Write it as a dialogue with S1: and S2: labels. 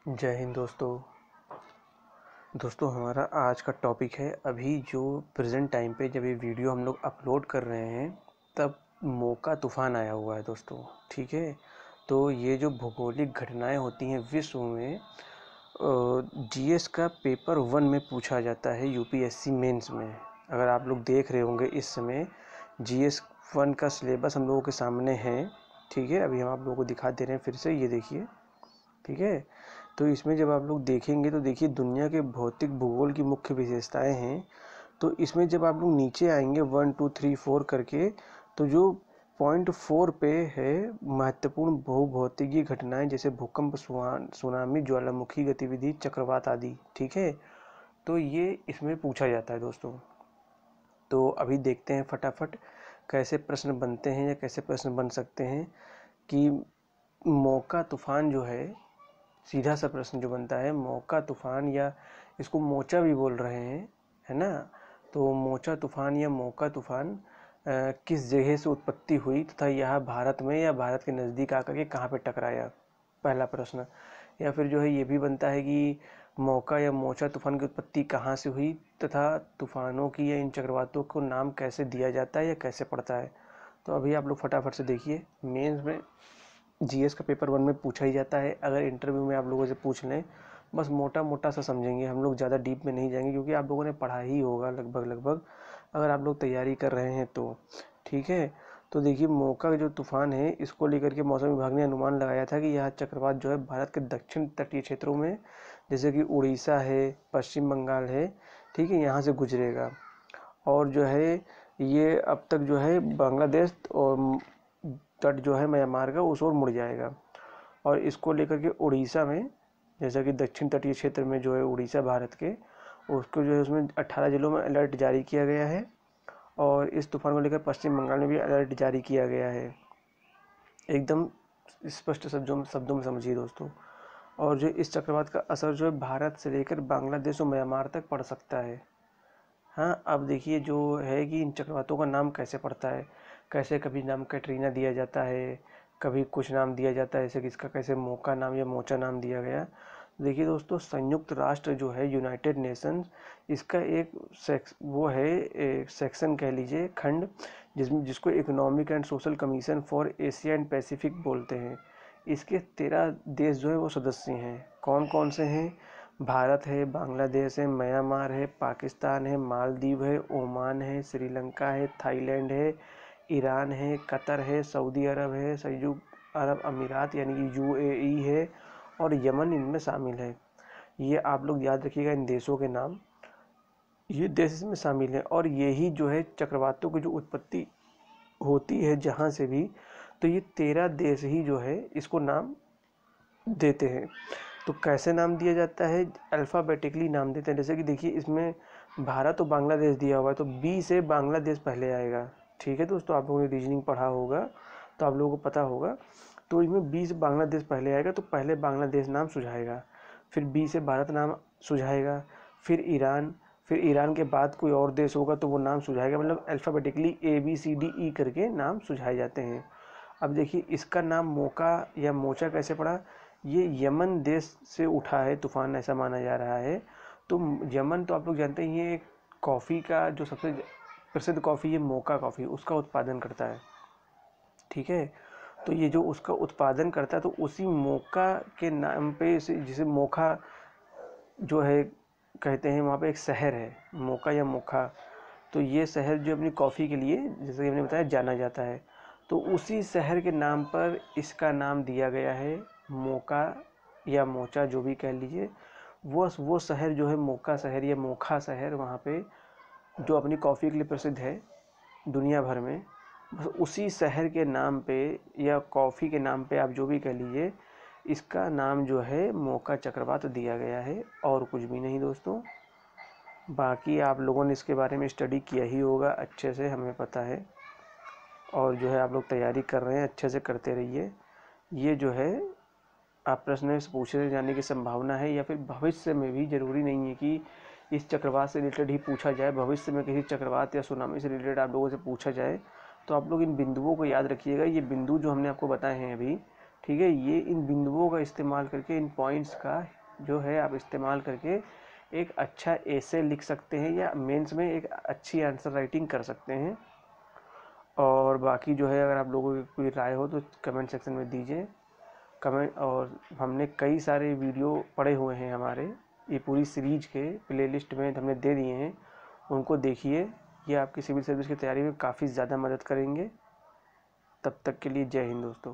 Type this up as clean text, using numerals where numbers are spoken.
S1: जय हिंद दोस्तों हमारा आज का टॉपिक है। अभी जो प्रेजेंट टाइम पे जब ये वीडियो हम लोग अपलोड कर रहे हैं तब मोका तूफान आया हुआ है दोस्तों। ठीक है, तो ये जो भौगोलिक घटनाएं होती हैं विश्व में, जीएस का पेपर 1 में पूछा जाता है, यूपीएससी मेंस में। अगर आप लोग देख रहे होंगे इस समय जीएस 1 का सिलेबस हम लोगों के सामने है। ठीक है, अभी हम आप लोगों को दिखा दे रहे हैं फिर से, ये देखिए। ठीक है, तो इसमें जब आप लोग देखेंगे तो देखिए दुनिया के भौतिक भूगोल की मुख्य विशेषताएं हैं। तो इसमें जब आप लोग नीचे आएंगे 1 2 3 4 करके, तो जो पॉइंट 4 पे है महत्वपूर्ण भूभौतिकीय घटनाएं जैसे भूकंप, सुनामी, ज्वालामुखी गतिविधि, चक्रवात आदि। ठीक है, तो ये इसमें पूछा जाता है दोस्तों। तो अभी देखते हैं फटाफट कैसे प्रश्न बनते हैं या कैसे प्रश्न बन सकते हैं कि मोका तूफान जो है, सीधा सा प्रश्न जो बनता है, मोका तूफान या इसको मोचा भी बोल रहे हैं, है ना। तो मोचा तूफान या मोका तूफान किस जगह से उत्पत्ति हुई तथा यह भारत में या भारत के नज़दीक आकर के कहाँ पे टकराया, पहला प्रश्न। या फिर जो है ये भी बनता है कि मोका या मोचा तूफान की उत्पत्ति कहाँ से हुई तथा तूफानों की या इन चक्रवातों को नाम कैसे दिया जाता है या कैसे पड़ता है। तो अभी आप लोग फटाफट से देखिए, मेंस में जीएस का पेपर 1 में पूछा ही जाता है। अगर इंटरव्यू में आप लोगों से पूछ लें, बस मोटा मोटा सा समझेंगे, हम लोग ज़्यादा डीप में नहीं जाएंगे क्योंकि आप लोगों ने पढ़ा ही होगा लगभग अगर आप लोग तैयारी कर रहे हैं तो। ठीक है, तो देखिए मोका जो तूफान है इसको लेकर के मौसम विभाग ने अनुमान लगाया था कि यह चक्रवात जो है भारत के दक्षिण तटीय क्षेत्रों में जैसे कि उड़ीसा है, पश्चिम बंगाल है, ठीक है, यहाँ से गुजरेगा। और जो है ये अब तक जो है बांग्लादेश और तट जो है म्यांमार का उस ओर मुड़ जाएगा। और इसको लेकर के उड़ीसा में, जैसा कि दक्षिण तटीय क्षेत्र में जो है उड़ीसा भारत के, उसको जो है उसमें 18 जिलों में अलर्ट जारी किया गया है। और इस तूफान को लेकर पश्चिम बंगाल में भी अलर्ट जारी किया गया है। एकदम स्पष्ट शब्दों में समझिए दोस्तों। और जो इस चक्रवात का असर जो है भारत से लेकर बांग्लादेश और म्यांमार तक पड़ सकता है। हाँ, अब देखिए जो है कि इन चक्रवातों का नाम कैसे पड़ता है, कैसे कभी नाम कैटरीना दिया जाता है, कभी कुछ नाम दिया जाता है, जैसे कि इसका कैसे मोका नाम या मोचा नाम दिया गया। देखिए दोस्तों, संयुक्त राष्ट्र जो है यूनाइटेड नेशंस, इसका एक वो है, एक सेक्शन कह लीजिए, खंड, जिसको economic and social commission for Asia and Pacific बोलते हैं। इसके 13 देश जो है वो सदस्य हैं। कौन कौन से हैं? भारत है, बांग्लादेश है, म्यांमार है, पाकिस्तान है, मालदीव है, ओमान है, श्रीलंका है, थाईलैंड है, ईरान है, कतर है, सऊदी अरब है, संयुक्त अरब अमीरात यानी कि यूएई है, और यमन इनमें शामिल है। ये आप लोग याद रखिएगा इन देशों के नाम, ये देश इसमें शामिल हैं। और यही जो है चक्रवातों की जो उत्पत्ति होती है जहाँ से भी, तो ये 13 देश ही जो है इसको नाम देते हैं। तो कैसे नाम दिया जाता है? अल्फ़ाबेटिकली नाम देते हैं। जैसे कि देखिए इसमें भारत और बांग्लादेश दिया हुआ है, तो बी से बांग्लादेश पहले आएगा। ठीक है दोस्तों, आप लोगों ने रीजनिंग पढ़ा होगा तो आप लोगों को पता होगा। तो इसमें बी से बांग्लादेश पहले आएगा, तो पहले बांग्लादेश नाम सुझाएगा, फिर बी से भारत नाम सुझाएगा, फिर ईरान, फिर ईरान के बाद कोई और देश होगा तो वो नाम सुझाएगा। मतलब अल्फ़ाबेटिकली ABCDE करके नाम सुझाए जाते हैं। अब देखिए इसका नाम मोका या मोचा कैसे पड़ा? ये यमन देश से उठा है तूफान, ऐसा माना जा रहा है। तो यमन तो आप लोग जानते हैं, ये कॉफ़ी का जो सबसे प्रसिद्ध कॉफ़ी है मोका कॉफ़ी, उसका उत्पादन करता है। ठीक है, तो ये जो उसका उत्पादन करता है तो उसी मोका के नाम पे जिसे मोखा जो है कहते हैं, वहाँ पे एक शहर है मोका या मोखा। तो ये शहर जो अपनी कॉफ़ी के लिए, जैसे कि हमने बताया, जाना जाता है। तो उसी शहर के नाम पर इसका नाम दिया गया है मोका या मोचा, जो भी कह लीजिए। वो शहर जो है मोका शहर या मोखा शहर, वहाँ पे जो अपनी कॉफ़ी के लिए प्रसिद्ध है दुनिया भर में, बस उसी शहर के नाम पे या कॉफ़ी के नाम पे, आप जो भी कह लीजिए, इसका नाम जो है मोका चक्रवात दिया गया है, और कुछ भी नहीं दोस्तों। बाकी आप लोगों ने इसके बारे में स्टडी किया ही होगा अच्छे से, हमें पता है। और जो है आप लोग तैयारी कर रहे हैं, अच्छे से करते रहिए। ये जो है आप प्रश्न से पूछे जाने की संभावना है, या फिर भविष्य में भी, ज़रूरी नहीं है कि इस चक्रवात से रिलेटेड ही पूछा जाए, भविष्य में किसी चक्रवात या सुनामी से रिलेटेड आप लोगों से पूछा जाए। तो आप लोग इन बिंदुओं को याद रखिएगा। ये बिंदु जो हमने आपको बताए हैं अभी, ठीक है। ये इन बिंदुओं का इस्तेमाल करके, इन पॉइंट्स का जो है आप इस्तेमाल करके एक अच्छा एसे लिख सकते हैं या मेंस में एक अच्छी आंसर राइटिंग कर सकते हैं। और बाकी जो है अगर आप लोगों की कोई राय हो तो कमेंट सेक्शन में दीजिए कमेंट। और हमने कई सारे वीडियो पड़े हुए हैं हमारे, ये पूरी सीरीज के प्लेलिस्ट में हमने दे दिए हैं, उनको देखिए। ये आपकी सिविल सर्विस की तैयारी में काफ़ी ज़्यादा मदद करेंगे। तब तक के लिए जय हिंद दोस्तों।